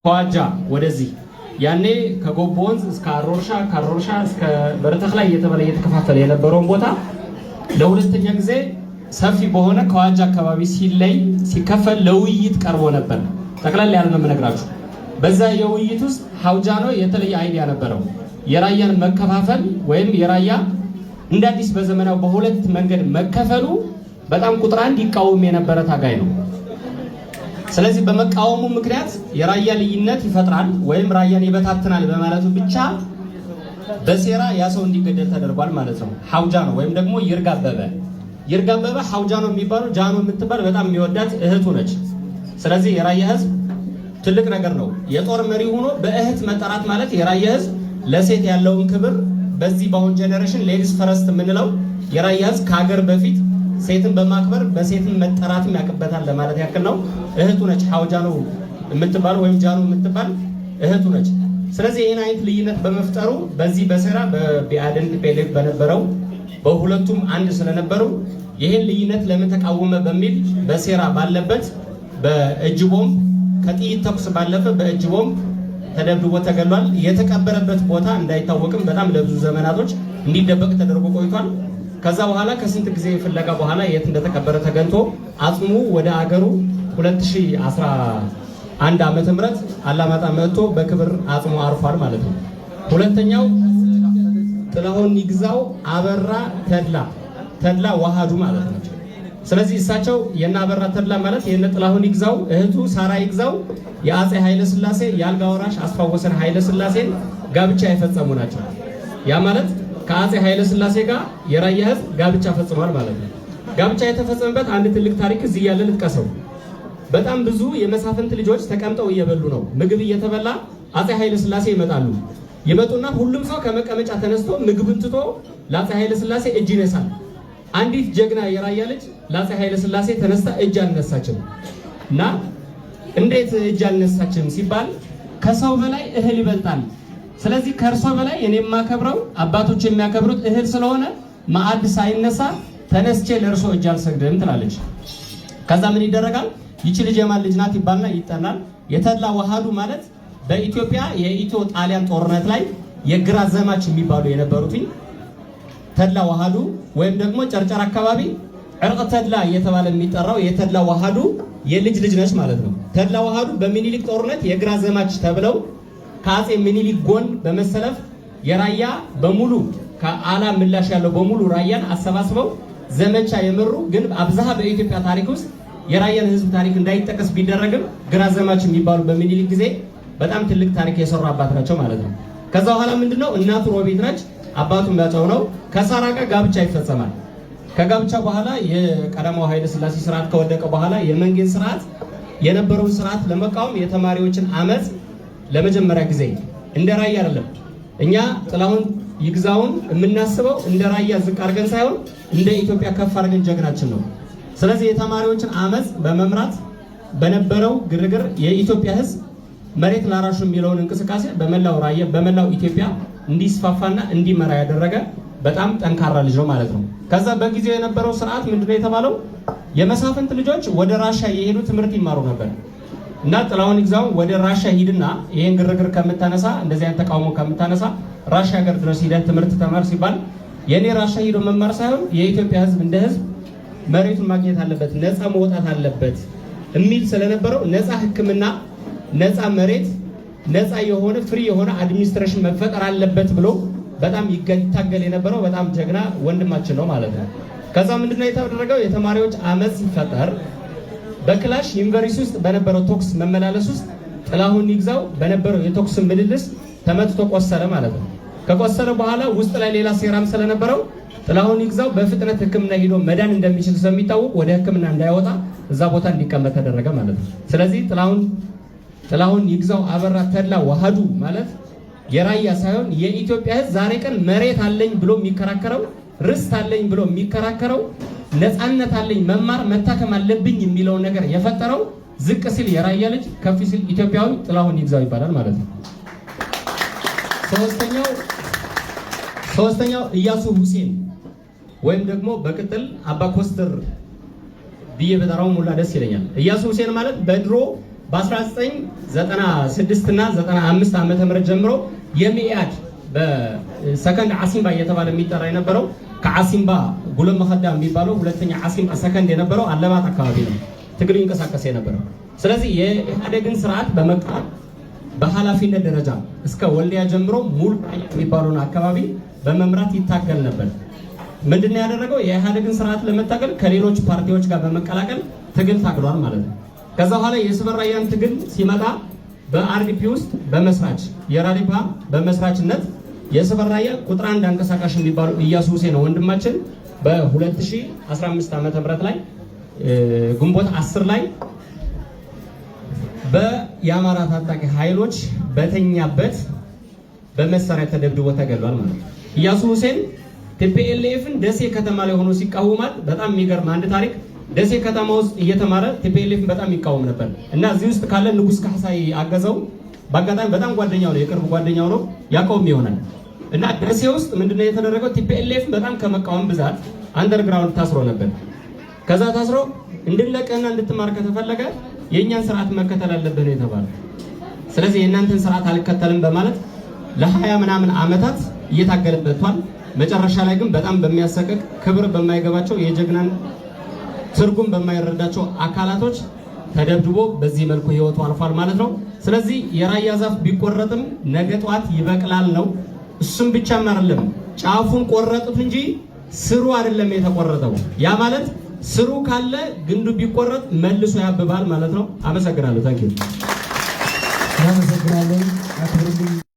ኳጃ ወደዚህ ያኔ ከጎቦ ወንዝ እስከ አሮርሻ እስከ በረተክ ላይ እየተከፋፈለ የነበረውን ቦታ ለሁለተኛ ጊዜ ሰፊ በሆነ ከዋጃ አካባቢ ሲከፈል ለውይይት ቀርቦ ነበር። ጠቅላላ ያለ ነው የምነግራችሁ። በዛ የውይይት ውስጥ ሐውጃኖ የተለየ አይዲያ ነበረው። የራያን መከፋፈል ወይም የራያ እንደ አዲስ በዘመናው በሁለት መንገድ መከፈሉ በጣም ቁጥር አንድ ይቃወም የነበረ ታጋይ ነው። ስለዚህ በመቃወሙ ምክንያት የራያ ልዩነት ይፈጥራል ወይም ራያን ይበታትናል በማለቱ ብቻ በሴራ ያ ሰው እንዲገደል ተደርጓል ማለት ነው። ሐውጃኖ ወይም ደግሞ ይርጋበበ ሐውጃኖ የሚባለው ጃኖ የምትባል በጣም የሚወዳት እህቱ ነች። ስለዚህ የራያ ህዝብ ትልቅ ነገር ነው። የጦር መሪ ሆኖ በእህት መጠራት ማለት የራያ ህዝብ ለሴት ያለውን ክብር በዚህ በአሁን ጀነሬሽን ሌዲስ ፈረስት የምንለው የራያ ህዝብ ከሀገር በፊት ሴትን በማክበር በሴትን መጠራትም ያቀበታል ለማለት ያክል ነው። እህቱ ነች ሐውጃኖ የምትባል ወይም ጃኖ የምትባል እህቱ ነች። ስለዚህ ይህን አይነት ልዩነት በመፍጠሩ በዚህ በሴራ በቢአደን ፔሌክ በነበረው በሁለቱም አንድ ስለነበሩ ይህን ልዩነት ለምን ተቃወመ በሚል በሴራ ባለበት በእጅ ቦምብ ከጥይት ተኩስ ባለፈ በእጅ ቦምብ ተደብድቦ ተገሏል። የተቀበረበት ቦታ እንዳይታወቅም በጣም ለብዙ ዘመናቶች እንዲደበቅ ተደርጎ ቆይቷል። ከዛ በኋላ ከስንት ጊዜ ፍለጋ በኋላ የት እንደተቀበረ ተገንቶ አጽሙ ወደ አገሩ 2011 ዓመተ ምህረት አላማጣ መጥቶ በክብር አጽሙ አርፏል ማለት ነው። ሁለተኛው ጥላሁን ይግዛው አበራ ተድላ ዋሃዱ ማለት ነው። ስለዚህ እሳቸው የና አበራ ተድላ ማለት የነ ጥላሁን ይግዛው እህቱ ሳራ ይግዛው የአጼ ኃይለ ሥላሴ የአልጋ ወራሽ አስፋወሰን ኃይለ ሥላሴን ጋብቻ የፈጸሙ ናቸው። ያ ማለት ከአጼ ኃይለ ሥላሴ ጋር የራያ ህዝብ ጋብቻ ፈጽሟል ማለት ነው። ጋብቻ የተፈጸመበት አንድ ትልቅ ታሪክ እዚህ ያለ ልጥቀሰው። በጣም ብዙ የመሳፍንት ልጆች ተቀምጠው እየበሉ ነው። ምግብ እየተበላ አጼ ኃይለ ሥላሴ ይመጡና ሁሉም ሰው ከመቀመጫ ተነስቶ ምግብን ትቶ ለአጼ ኃይለ ሥላሴ እጅ ይነሳል። አንዲት ጀግና የራያ ልጅ ለአጼ ኃይለ ሥላሴ ተነስታ እጅ አልነሳችም እና እንዴት እጅ አልነሳችም ሲባል ከሰው በላይ እህል ይበልጣል። ስለዚህ ከእርሶ በላይ እኔ የማከብረው አባቶች የሚያከብሩት እህል ስለሆነ ማዕድ ሳይነሳ ተነስቼ ለእርሶ እጅ አልሰግድም ትላለች። ከዛ ምን ይደረጋል? ይቺ ልጅ የማን ልጅ ናት ይባልና ይጠናል። የተድላ ዋሃዱ ማለት በኢትዮጵያ የኢትዮ ጣሊያን ጦርነት ላይ የግራ ዘማች የሚባሉ የነበሩትኝ ተድላ ዋሃዱ ወይም ደግሞ ጨርጨር አካባቢ ዕርቅ ተድላ እየተባለ የሚጠራው የተድላ ዋሃዱ የልጅ ልጅ ነች ማለት ነው። ተድላ ዋሃዱ በሚኒሊክ ጦርነት የግራ ዘማች ተብለው ከአጼ ሚኒሊክ ጎን በመሰለፍ የራያ በሙሉ ከአላ ምላሽ ያለው በሙሉ ራያን አሰባስበው ዘመቻ የመሩ ግን አብዛሃ በኢትዮጵያ ታሪክ ውስጥ የራያን ህዝብ ታሪክ እንዳይጠቀስ ቢደረግም ግራ ዘማች የሚባሉ በሚኒሊክ ጊዜ በጣም ትልቅ ታሪክ የሰሩ አባት ናቸው ማለት ነው። ከዛ በኋላ ምንድነው እናቱ ሮቢት ነች፣ አባቱ መጫው ነው። ከሳራ ጋር ጋብቻ ይፈጸማል። ከጋብቻ በኋላ የቀዳማው ኃይለ ሥላሴ ስርዓት ከወደቀ በኋላ የመንጌን ስርዓት የነበረውን ስርዓት ለመቃወም የተማሪዎችን አመጽ ለመጀመሪያ ጊዜ እንደ ራያ አይደለም። እኛ ጥላሁን ይግዛውን የምናስበው እንደ ራያ ዝቅ አድርገን ሳይሆን እንደ ኢትዮጵያ ከፍ አድርገን ጀግናችን ነው። ስለዚህ የተማሪዎችን አመጽ በመምራት በነበረው ግርግር የኢትዮጵያ ህዝብ መሬት ላራሹ የሚለውን እንቅስቃሴ በመላው ራያ በመላው ኢትዮጵያ እንዲስፋፋና እንዲመራ ያደረገ በጣም ጠንካራ ልጅ ነው ማለት ነው። ከዛ በጊዜው የነበረው ስርዓት ምንድነው የተባለው? የመሳፍንት ልጆች ወደ ራሻ የሄዱ ትምህርት ይማሩ ነበር እና ጥላሁን ይግዛው ወደ ራሻ ሂድና ይሄን ግርግር ከምታነሳ እንደዚህ አይነት ተቃውሞ ከምታነሳ ራሻ ሀገር ድረስ ሂደህ ትምህርት ተማር ሲባል የኔ ራሻ ሂዶ መማር ሳይሆን የኢትዮጵያ ህዝብ እንደ ህዝብ መሬቱን ማግኘት አለበት፣ ነፃ መውጣት አለበት የሚል ስለነበረው ነፃ ሕክምና፣ ነፃ መሬት፣ ነፃ የሆነ ፍሪ የሆነ አድሚኒስትሬሽን መፈጠር አለበት ብሎ በጣም ይታገል የነበረው በጣም ጀግና ወንድማችን ነው ማለት ነው። ከዛ ምንድነው የተደረገው? የተማሪዎች አመጽ ሲፈጠር በክላሽ ዩኒቨርሲቲ ውስጥ በነበረው ቶክስ መመላለስ ውስጥ ጥላሁን ይግዛው በነበረው የቶክስ ምልልስ ተመትቶ ቆሰለ ማለት ነው። ከቆሰለ በኋላ ውስጥ ላይ ሌላ ሴራም ስለነበረው ጥላሁን ይግዛው በፍጥነት ሕክምና ሄዶ መዳን እንደሚችል ስለሚታወቅ ወደ ሕክምና እንዳይወጣ እዛ ቦታ እንዲቀመጥ ተደረገ ማለት ነው። ስለዚህ ጥላሁን ይግዛው አበራ ተድላ ዋሃዱ ማለት የራያ ሳይሆን የኢትዮጵያ ህዝብ ዛሬ ቀን መሬት አለኝ ብሎ የሚከራከረው ርስት አለኝ ብሎ የሚከራከረው ነፃነት አለኝ መማር መታከም አለብኝ የሚለውን ነገር የፈጠረው ዝቅ ሲል የራያ ልጅ ከፍ ሲል ኢትዮጵያዊ ጥላሁን ይግዛው ይባላል ማለት ነው። ሶስተኛው ኢያሱ ሁሴን ወይም ደግሞ በቅጥል አባ ኮስተር ብዬ በጠራው ሙላ ደስ ይለኛል። ኢያሱ ሁሴን ማለት በድሮ በ1996 እና 95 ዓመተ ምህረት ጀምሮ የሚያድ በሰከንድ ዓሲምባ እየተባለ የሚጠራ የነበረው ከዓሲምባ ጉለም መኸዳ የሚባለው ሁለተኛ ዓሲምባ ሰከንድ የነበረው አለማጣ አካባቢ ነው ትግል ይንቀሳቀስ የነበረው። ስለዚህ የኢህአዴግን ስርዓት በመቃወም በኃላፊነት ደረጃ እስከ ወልዲያ ጀምሮ ሙሉ የሚባለውን አካባቢ በመምራት ይታገል ነበር። ምንድነው ያደረገው? የኢህአዴግን ስርዓት ለመታገል ከሌሎች ፓርቲዎች ጋር በመቀላቀል ትግል ታግሏል ማለት ነው። ከዛ በኋላ የስበር ራያን ትግል ሲመጣ በአርዲፒ ውስጥ በመስራች የራዲፓ በመስራችነት የስበር ራያ ቁጥር 1 አንቀሳቃሽ የሚባለው ኢያሱ ሁሴን ወንድማችን በ2015 ዓመተ ምህረት ላይ ግንቦት 10 ላይ በየአማራ ታጣቂ ኃይሎች በተኛበት በመሳሪያ ተደብድቦ ተገሏል ማለት ነው። ኢያሱ ሁሴን ቲፒኤልኤፍን ደሴ ከተማ ላይ ሆኖ ሲቃወማት በጣም የሚገርም አንድ ታሪክ ደሴ ከተማ ውስጥ እየተማረ ቲፒኤልኤፍን በጣም ይቃወም ነበር እና እዚህ ውስጥ ካለ ንጉስ ካህሳይ አገዘው በአጋጣሚ በጣም ጓደኛው ነው የቅርብ ጓደኛው ነው ያቆም ይሆናል እና ደሴ ውስጥ ምንድነው የተደረገው? ቲፒኤልኤፍን በጣም ከመቃወም ብዛት አንደርግራውንድ ታስሮ ነበር። ከዛ ታስሮ እንድንለቅህና እንድትማር ከተፈለገ የእኛን ስርዓት መከተል አለብህ ነው የተባለው። ስለዚህ የእናንተን ስርዓት አልከተልም በማለት ለ20 ምናምን ዓመታት እየታገለበቷል። መጨረሻ ላይ ግን በጣም በሚያሰቅቅ ክብር በማይገባቸው የጀግናን ትርጉም በማይረዳቸው አካላቶች ተደብድቦ በዚህ መልኩ ህይወቱ አልፏል ማለት ነው። ስለዚህ የራያ ዛፍ ቢቆረጥም ነገ ጧት ይበቅላል ነው። እሱም ብቻም አይደለም ጫፉን ቆረጡት እንጂ ስሩ አይደለም የተቆረጠው። ያ ማለት ስሩ ካለ ግንዱ ቢቆረጥ መልሶ ያብባል ማለት ነው። አመሰግናለሁ። ታንኪዩ። አመሰግናለሁ።